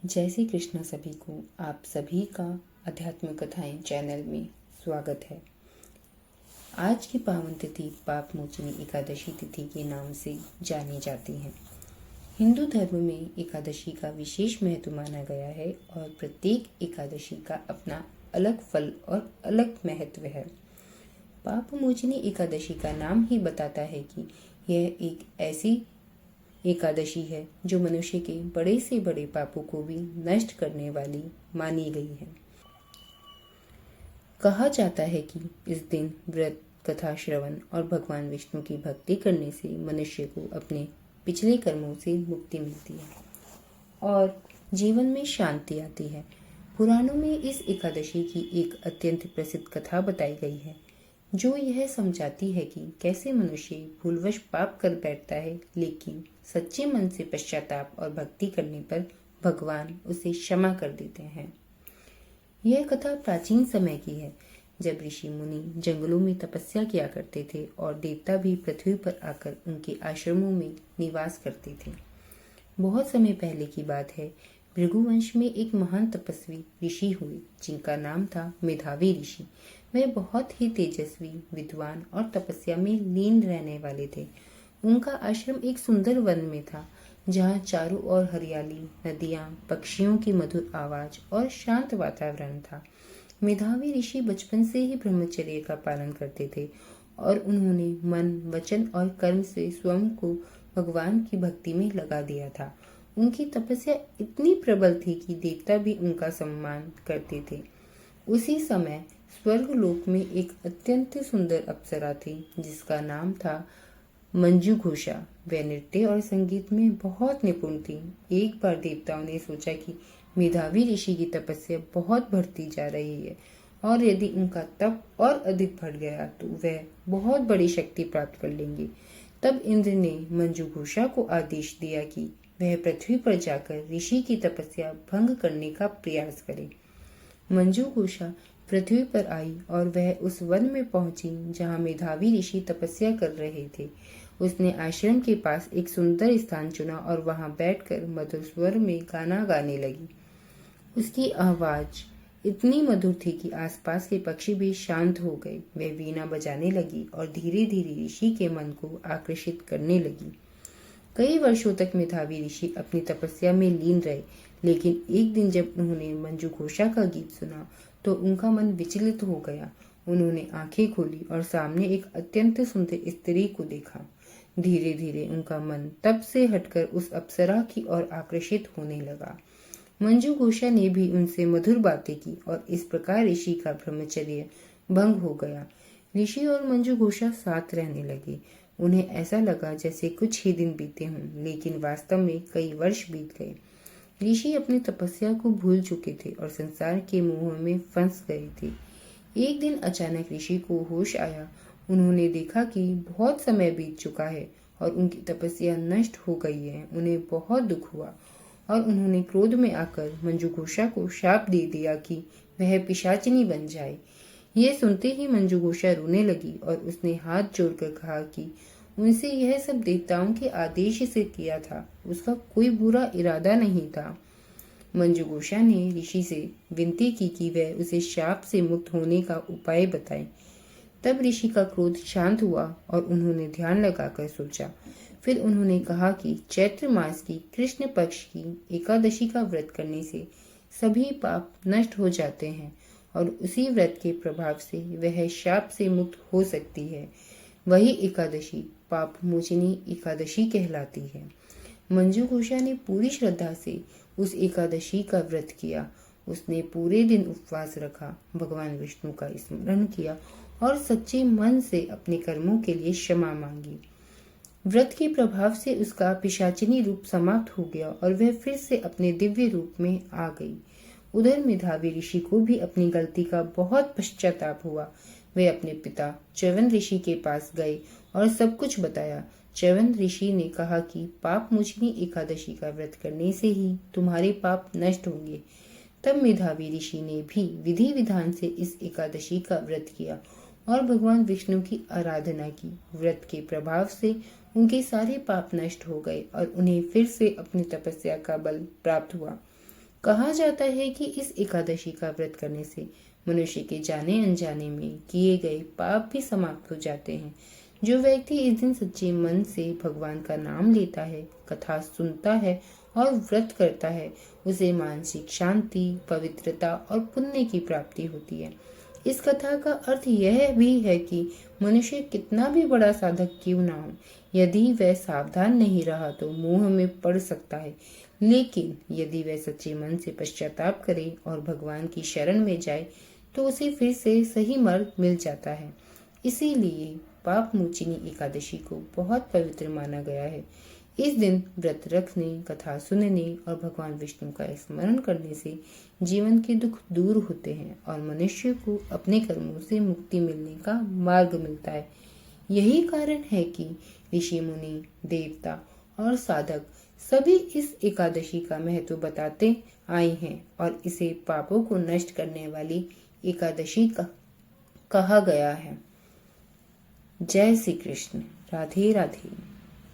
जय श्री कृष्ण सभी को। आप सभी का अध्यात्म कथाएं चैनल में स्वागत है। आज की पावन तिथि पाप मोचनी एकादशी तिथि के नाम से जानी जाती है। हिंदू धर्म में एकादशी का विशेष महत्व माना गया है और प्रत्येक एकादशी का अपना अलग फल और अलग महत्व है। पाप मोचनी एकादशी का नाम ही बताता है कि यह एक ऐसी एकादशी है जो मनुष्य के बड़े से बड़े पापों को भी नष्ट करने वाली मानी गई है। कहा जाता है कि इस दिन व्रत, कथा श्रवण और भगवान विष्णु की भक्ति करने से मनुष्य को अपने पिछले कर्मों से मुक्ति मिलती है और जीवन में शांति आती है। पुराणों में इस एकादशी की एक अत्यंत प्रसिद्ध कथा बताई गई है जो यह समझाती है कि कैसे मनुष्य भूलवश पाप कर बैठता है, लेकिन सच्चे मन से पश्चाताप और भक्ति करने पर भगवान उसे क्षमा कर देते हैं। यह कथा प्राचीन समय की है, जब ऋषि मुनि जंगलों में तपस्या किया करते थे और देवता भी पृथ्वी पर आकर उनके आश्रमों में निवास करते थे। बहुत समय पहले की बात है। भृगुवंश में एक महान तपस्वी ऋषि हुए जिनका नाम था मेधावी ऋषि। वे बहुत ही तेजस्वी, विद्वान और तपस्या में लीन रहने वाले थे। उनका आश्रम एक सुंदर वन में था, जहाँ चारों ओर हरियाली, नदियाँ, पक्षियों की मधुर आवाज और शांत वातावरण था। मेधावी ऋषि बचपन से ही ब्रह्मचर्य का पालन करते थे और उन्होंने मन, वचन और कर्म से स्वयं को भगवान की भक्ति में लगा दिया था। उनकी तपस्या इतनी प्रबल थी कि देवता भी उनका सम्मान करते थे। उसी समय स्वर्गलोक में एक अत्यंत सुंदर अप्सरा थी जिसका नाम था मंजू घोषा। वह नृत्य और संगीत में बहुत निपुण थी। एक बार देवताओं ने सोचा कि मेधावी ऋषि की तपस्या बहुत बढ़ती जा रही है और यदि उनका तप और अधिक बढ़ गया तो वह बहुत बड़ी शक्ति प्राप्त कर लेंगे। तब इंद्र ने मंजू घोषा को आदेश दिया कि वह पृथ्वी पर जाकर ऋषि की तपस्या भंग करने का प्रयास करे। मंजू घोषा पृथ्वी पर आई और वह उस वन में पहुंची जहां मेधावी ऋषि तपस्या कर रहे थे। उसने आश्रम के पास एक सुंदर स्थान चुना और वहां बैठकर मधुर स्वर में गाना गाने लगी। उसकी आवाज इतनी मधुर थी कि आसपास के पक्षी भी शांत हो गए। वह वीणा बजाने लगी और धीरे धीरे ऋषि के मन को आकर्षित करने लगी। कई वर्षों तक मेधावी ऋषि अपनी तपस्या में लीन रहे, लेकिन एक दिन जब उन्होंने मंजू घोषा का गीत सुना तो उनका मन विचलित हो गया। उन्होंने आंखें खोली और सामने एक अत्यंत सुंदर स्त्री को देखा। धीरे धीरे उनका मन तब से हटकर उस अप्सरा की ओर आकर्षित होने लगा। मंजू घोषा ने भी उनसे मधुर बातें की और इस प्रकार ऋषि का ब्रह्मचर्य भंग हो गया। ऋषि और मंजू घोषा साथ रहने लगे। उन्हें ऐसा लगा जैसे कुछ ही दिन बीते हों, लेकिन वास्तव में कई वर्ष बीत गए। ऋषि अपनी तपस्या को भूल चुके थे और संसार के मोह में फंस गए थे। एक दिन अचानक ऋषि को होश आया। उन्होंने देखा कि बहुत समय बीत चुका है और उनकी तपस्या नष्ट हो गई है। उन्हें बहुत दुख हुआ और उन्होंने क्रोध में आकर मंजू घोषा को शाप दे दिया कि वह पिशाचिनी बन जाए। यह सुनते ही मंजू घोषा रोने लगी और उसने हाथ जोड़कर कहा कि उनसे यह सब देवताओं के आदेश से किया था, उसका कोई बुरा इरादा नहीं था। मंजू घोषा ने ऋषि से विनती की कि वह उसे शाप से मुक्त होने का उपाय बताए। तब ऋषि का क्रोध शांत हुआ और उन्होंने ध्यान लगाकर सोचा। फिर उन्होंने कहा कि चैत्र मास की कृष्ण पक्ष की एकादशी का व्रत करने से सभी पाप नष्ट हो जाते हैं और उसी व्रत के प्रभाव से वह शाप से मुक्त हो सकती है। वही एकादशी पाप मोचनी एकादशी कहलाती है। मंजू घोषा ने पूरी श्रद्धा से उस एकादशी का व्रत किया। उसने पूरे दिन उपवास रखा, भगवान विष्णु का स्मरण किया और सच्चे मन से अपने कर्मों के लिए क्षमा मांगी। व्रत के प्रभाव से उसका पिशाचिनी रूप समाप्त हो गया और वह फिर से अपने दिव्य रूप में आ गई। उधर मेधावी ऋषि को भी अपनी गलती का बहुत पश्चाताप हुआ। वे अपने पिता च्यवन ऋषि के पास गए और सब कुछ बताया। च्यवन ऋषि ने कहा कि पाप मोचनी एकादशी का व्रत करने से ही तुम्हारे पाप नष्ट होंगे। तब मेधावी ऋषि ने भी विधि विधान से इस एकादशी का व्रत किया और भगवान विष्णु की आराधना की। व्रत के प्रभाव से उनके सारे पाप नष्ट हो गए और उन्हें फिर से अपनी तपस्या का बल प्राप्त हुआ। कहा जाता है कि इस एकादशी का व्रत करने से मनुष्य के जाने अनजाने में किए गए पाप भी समाप्त हो जाते हैं। जो व्यक्ति इस दिन सच्चे मन से भगवान का नाम लेता है, कथा सुनता है और व्रत करता है, उसे मानसिक शांति, पवित्रता और पुण्य की प्राप्ति होती है। इस कथा का अर्थ यह भी है कि मनुष्य कितना भी बड़ा साधक क्यों ना हो, यदि वह सावधान नहीं रहा तो मोह में पड़ सकता है, लेकिन यदि वह सच्चे मन से पश्चाताप करे और भगवान की शरण में जाए तो उसे फिर से सही मार्ग मिल जाता है। इसीलिए पाप मोचिनी एकादशी को बहुत पवित्र माना गया है। इस दिन व्रत रखने, कथा सुनने और भगवान विष्णु का स्मरण करने से जीवन के दुख दूर होते हैं और मनुष्य को अपने कर्मों से मुक्ति मिलने का मार्ग मिलता है। यही कारण है कि ऋषि मुनि, देवता और साधक सभी इस एकादशी का महत्व बताते आए हैं और इसे पापों को नष्ट करने वाली एकादशी कहा गया है। जय श्री कृष्ण। राधे राधे।